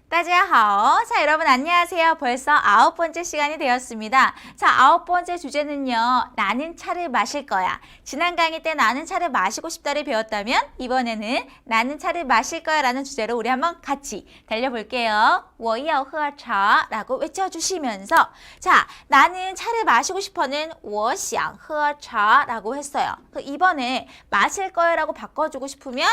大家好. 자, 여러분 안녕하세요. 벌써 9번째 시간이 되었습니다. 자, 9번째 주제는요. 나는 차를 마실 거야. 지난 강의 때 나는 차를 마시고 싶다를 배웠다면 이번에는 나는 차를 마실 거야 라는 주제로 우리 한번 같이 달려볼게요. 我要喝茶 라고 외쳐주시면서 자, 나는 차를 마시고 싶어는 我想喝茶 라고 했어요. 이번에 마실 거야 라고 바꿔주고 싶으면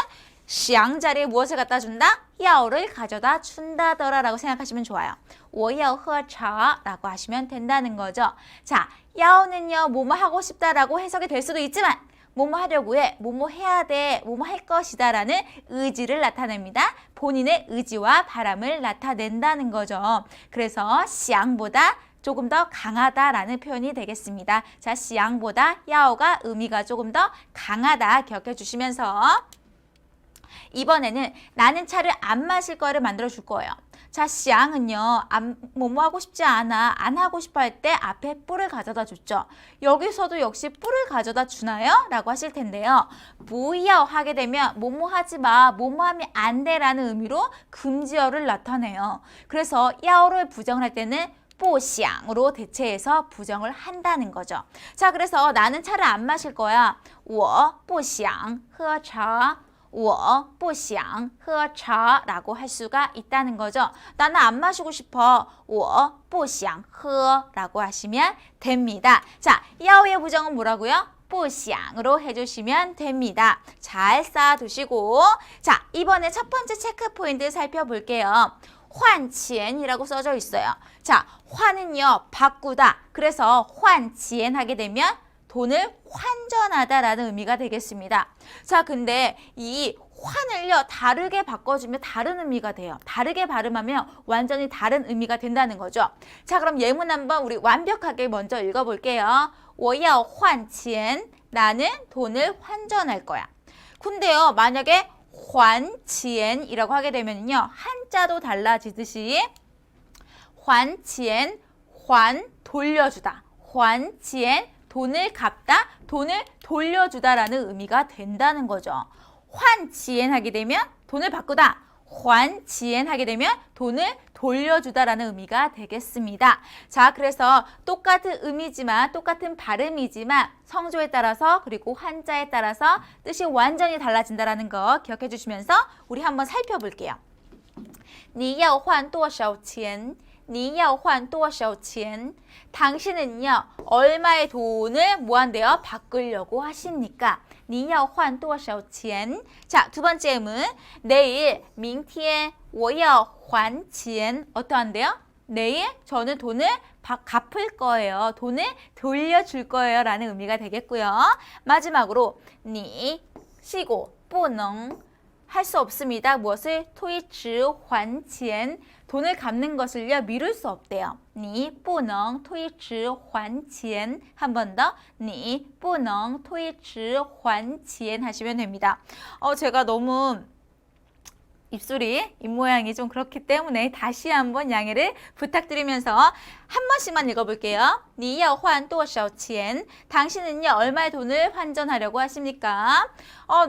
想 자리에 무엇을 갖다 준다? 要를 가져다 준다더라 라고 생각하시면 좋아요. 我要喝茶 라고 하시면 된다는 거죠. 자, 要는요, 뭐뭐 하고 싶다라고 해석이 될 수도 있지만 뭐뭐 하려고 해, 뭐뭐 해야 돼, 뭐뭐 할 것이다 라는 의지를 나타냅니다. 본인의 의지와 바람을 나타낸다는 거죠. 그래서 想보다 조금 더 강하다라는 표현이 되겠습니다. 자, 想보다 要가 의미가 조금 더 강하다 기억해 주시면서 이번에는 나는 차를 안 마실 거를 만들어 줄 거예요. 자, 想은요, 뭐뭐 하고 싶지 않아, 안 하고 싶어 할 때 앞에 뿔을 가져다 줬죠. 여기서도 역시 뿔을 가져다 주나요? 라고 하실 텐데요. 不要 하게 되면 뭐뭐 하지 마, 뭐뭐 하면 안 돼 라는 의미로 금지어를 나타내요. 그래서 要를 부정을 할 때는 不想으로 대체해서 부정을 한다는 거죠. 자, 그래서 나는 차를 안 마실 거야. 我不想喝茶我不想喝茶 라고 할 수가 있다는 거죠. 나는 안 마시고 싶어. 我不想喝 라고 하시면 됩니다. 자, 要의 부정은 뭐라고요? 不想으로 해주시면 됩니다. 잘 쌓아두시고 자, 이번에 첫 번째 체크 포인트 살펴볼게요. 换钱이라고 써져 있어요. 자, 환은요, 바꾸다. 그래서 换钱 하게 되면 돈을 환전하다라는 의미가 되겠습니다. 자, 근데 이 환을요, 다르게 바꿔주면 다른 의미가 돼요. 다르게 발음하면 완전히 다른 의미가 된다는 거죠. 자, 그럼 예문 한번 우리 완벽하게 먼저 읽어볼게요. 我要换钱 나는 돈을 환전할 거야. 근데요, 만약에 还钱이라고 하게 되면요, 한자도 달라지듯이 还钱, 환, 돌려주다. 还钱돈을 갚다, 돈을 돌려주다라는 의미가 된다는 거죠. 换钱 하게 되면 돈을 바꾸다, 还钱 하게 되면 돈을 돌려주다라는 의미가 되겠습니다. 자, 그래서 똑같은 의미지만 똑같은 발음이지만 성조에 따라서 그리고 한자에 따라서 뜻이 완전히 달라진다라는 거 기억해 주시면서 우리 한번 살펴볼게요. 你要换多少钱?你要换多少钱? 당신은요, 얼마의 돈을 뭐 한대요? 바꾸려고 하십니까? 你要换多少钱? 자, 두 번째 음은 내일, 明天我要还钱. 어떠한데요? 내일 저는 돈을 갚을 거예요. 돈을 돌려줄 거예요. 라는 의미가 되겠고요. 마지막으로 你 쉬고 不能 할 수 없습니다. 무엇을? 推迟还钱 돈을 갚는 것을요, 미룰 수 없대요. 你不能推迟还钱 한 번 더. 你不能推迟还钱 하시면 됩니다. 제가 너무 입술이, 입모양이 좀 그렇기 때문에 다시 한번 양해를 부탁드리면서 한 번씩만 읽어볼게요. 你要换多少钱? 당신은요, 얼마의 돈을 환전하려고 하십니까?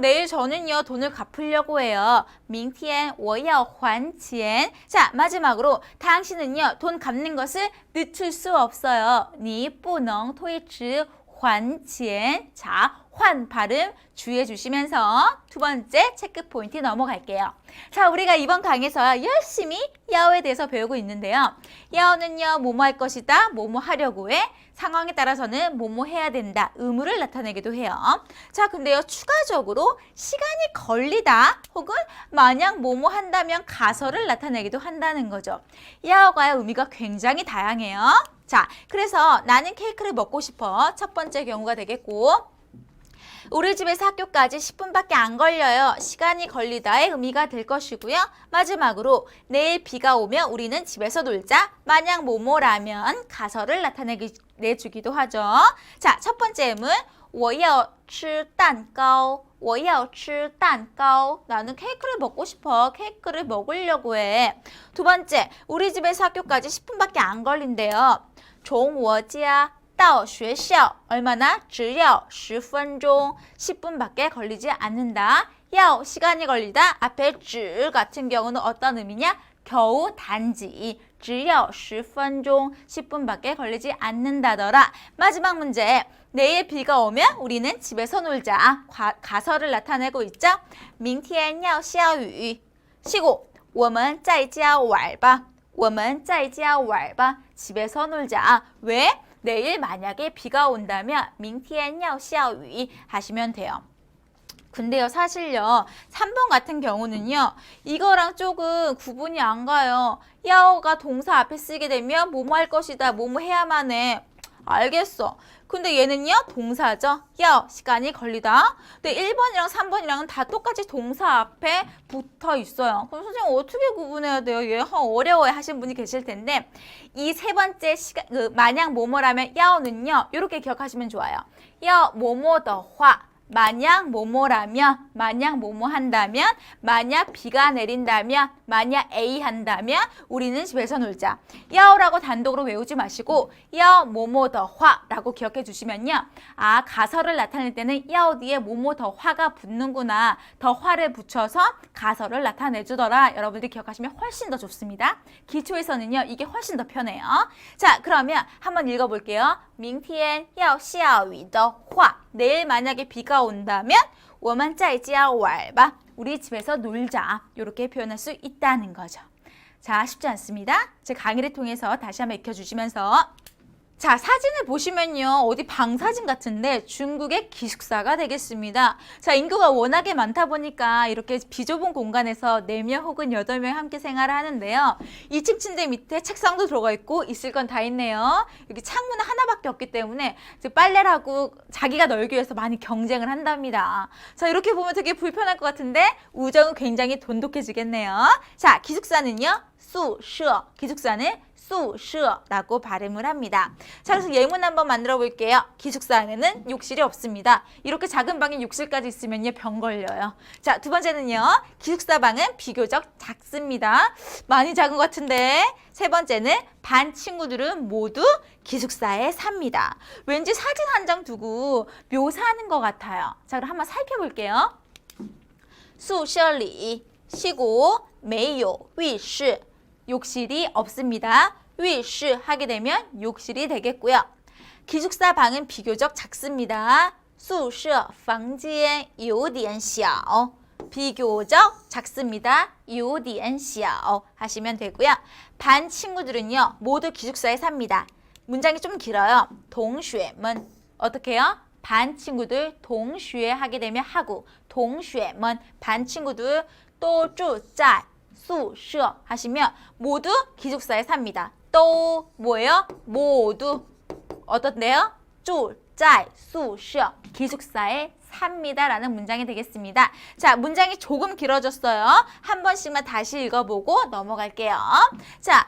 내일 저는요, 돈을 갚으려고 해요. 明天我要还钱. 자, 마지막으로 당신은요, 돈 갚는 것을 늦출 수 없어요. 你不能推迟还钱. 자, 환 발음 주의해 주시면서 두 번째 체크 포인트 넘어갈게요. 자, 우리가 이번 강의에서 열심히 야오에 대해서 배우고 있는데요. 야오는요, 뭐뭐 할 것이다, 뭐뭐 하려고 해, 상황에 따라서는 뭐뭐 해야 된다, 의무를 나타내기도 해요. 자, 근데요, 추가적으로 시간이 걸리다 혹은 만약 뭐뭐 한다면 가설을 나타내기도 한다는 거죠. 야오가의 의미가 굉장히 다양해요. 자, 그래서 나는 케이크를 먹고 싶어. 첫 번째 경우가 되겠고, 우리 집에서 학교까지 10분밖에 안 걸려요. 시간이 걸리다의 의미가 될 것이고요. 마지막으로 내일 비가 오면 우리는 집에서 놀자. 만약 뭐뭐라면 가설을 나타내주기도 하죠. 자, 첫 번째 음은 我要吃蛋糕我要吃蛋糕 나는 케이크를 먹고 싶어. 케이크를 먹으려고 해. 두 번째, 우리 집에서 학교까지 10분밖에 안 걸린대요. 从我家到学校 얼마나? 只要10分钟 10분밖에 걸리지 않는다. 야, 시간이 걸리다 앞에 只 같은 경우는 어떤 의미냐? 겨우 단지 只要10分钟 10분밖에 걸리지 않는다더라. 마지막 문제. 내일 비가 오면 우리는 집에서 놀자. 가설을 나타내고 있죠. 明天要下雨. 시고 我们在家玩吧. 我们在家玩吧. 집에서 놀자. 왜? 내일 만약에 비가 온다면 明天要下雨 하시면 돼요. 근데요, 사실요, 3번 같은 경우는요, 이거랑 조금 구분이 안 가요. 야오가 동사 앞에 쓰게 되면 뭐뭐 할 것이다, 뭐뭐 해야만 해. 알겠어. 근데 얘는요, 동사죠. 야오, 시간이 걸리다. 근데 1번이랑 3번이랑은 다 똑같이 동사 앞에 붙어 있어요. 그럼 선생님 어떻게 구분해야 돼요? 얘 어려워해 하신 분이 계실 텐데, 이 세 번째 만약 뭐뭐라면 야오는요, 이렇게 기억하시면 좋아요. 야오 뭐뭐 더화. 만약 뭐뭐라면, 만약 뭐뭐 한다면, 만약 비가 내린다면, 만약 A 한다면 우리는 집에서 놀자. 야오라고 단독으로 외우지 마시고 야오 뭐뭐 더 화라고 기억해 주시면요. 아, 가설을 나타낼 때는 야오 뒤에 뭐뭐 더 화가 붙는구나. 더 화를 붙여서 가설을 나타내주더라. 여러분들이 기억하시면 훨씬 더 좋습니다. 기초에서는요. 이게 훨씬 더 편해요. 자, 그러면 한번 읽어볼게요. 明天要下雨的话 내일 만약에 비가 온다면 我们在家玩吧 우리 집에서 놀자. 이렇게 표현할 수 있다는 거죠. 자, 쉽지 않습니다. 제 강의를 통해서 다시 한번 익혀주시면서 자, 사진을 보시면요. 어디 방사진 같은데 중국의 기숙사가 되겠습니다. 자, 인구가 워낙에 많다 보니까 이렇게 비좁은 공간에서 4명 혹은 8명 함께 생활을 하는데요. 2층 침대 밑에 책상도 들어가 있고 있을 건 다 있네요. 여기 창문은 하나밖에 없기 때문에 빨래를 하고 자기가 널기 위해서 많이 경쟁을 한답니다. 자, 이렇게 보면 되게 불편할 것 같은데 우정은 굉장히 돈독해지겠네요. 자, 기숙사는요. 宿舍, 기숙사는 宿舍라고 발음을 합니다. 자, 그래서 예문 한번 만들어 볼게요. 기숙사 안에는 욕실이 없습니다. 이렇게 작은 방에 욕실까지 있으면요, 병 걸려요. 자, 두 번째는요. 기숙사 방은 비교적 작습니다. 많이 작은 것 같은데. 세 번째는 반 친구들은 모두 기숙사에 삽니다. 왠지 사진 한 장 두고 묘사하는 것 같아요. 자, 그럼 한번 살펴볼게요. 宿舍里 시고 没有浴室 욕실이 없습니다. 浴室 하게 되면 욕실이 되겠고요. 기숙사 방은 비교적 작습니다. 宿舍房间有点小 비교적 작습니다. 有点小 하시면 되고요. 반 친구들은요. 모두 기숙사에 삽니다. 문장이 좀 길어요. 同学们 어떻게 해요? 반 친구들 同学 하게 되면 하고 同学们 반 친구들 都住在宿舍 하시면 모두 기숙사에 삽니다. 또 뭐예요? 모두 어떤데요? 住在宿舍 기숙사에 삽니다 라는 문장이 되겠습니다. 자, 문장이 조금 길어졌어요. 한 번씩만 다시 읽어보고 넘어갈게요. 자,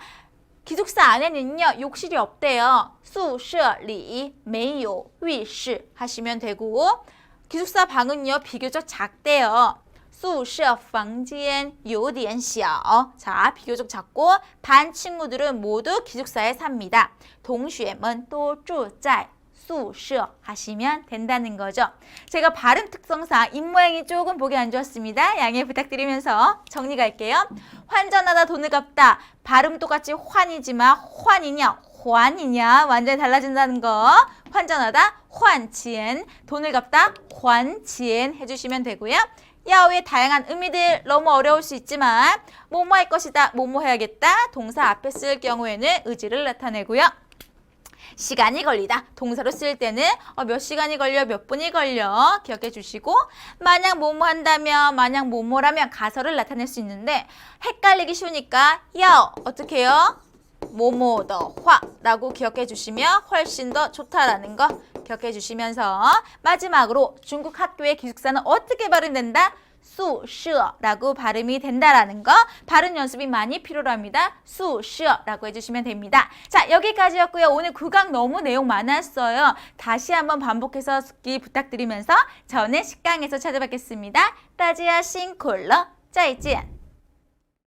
기숙사 안에는요. 욕실이 없대요. 宿舍里没有浴室 하시면 되고 기숙사 방은요. 비교적 작대요. 宿舍房间有点小 자, 비교적 작고 반 친구들은 모두 기숙사에 삽니다. 同学们都住在宿舍 하시면 된다는 거죠. 제가 발음 특성상 입모양이 조금 보기 안 좋았습니다. 양해 부탁드리면서 정리 갈게요. 환전하다 돈을 갚다. 발음 똑같이 환이지만 환이냐 환이냐 완전히 달라진다는 거. 환전하다 환치엔 돈을 갚다 환치엔 해주시면 되고요. 야오의 다양한 의미들 너무 어려울 수 있지만 뭐뭐 할 것이다, 뭐뭐 해야겠다 동사 앞에 쓸 경우에는 의지를 나타내고요. 시간이 걸리다 동사로 쓸 때는 몇 시간이 걸려 몇 분이 걸려 기억해 주시고 만약 뭐뭐 한다면 만약 뭐뭐라면 가설을 나타낼 수 있는데 헷갈리기 쉬우니까 야오 어떻게 해요? 뭐뭐 더 화라고 기억해 주시면 훨씬 더 좋다라는 거 기억해 주시면서 마지막으로 중국 학교의 기숙사는 어떻게 발음된다? 宿舍라고 발음이 된다라는 거 발음 연습이 많이 필요로 합니다. 宿舍라고 해주시면 됩니다. 자, 여기까지였고요. 오늘 구강 너무 내용 많았어요. 다시 한번 반복해서 듣기 부탁드리면서 저는 10강에서 찾아뵙겠습니다. 大家辛苦了，再见。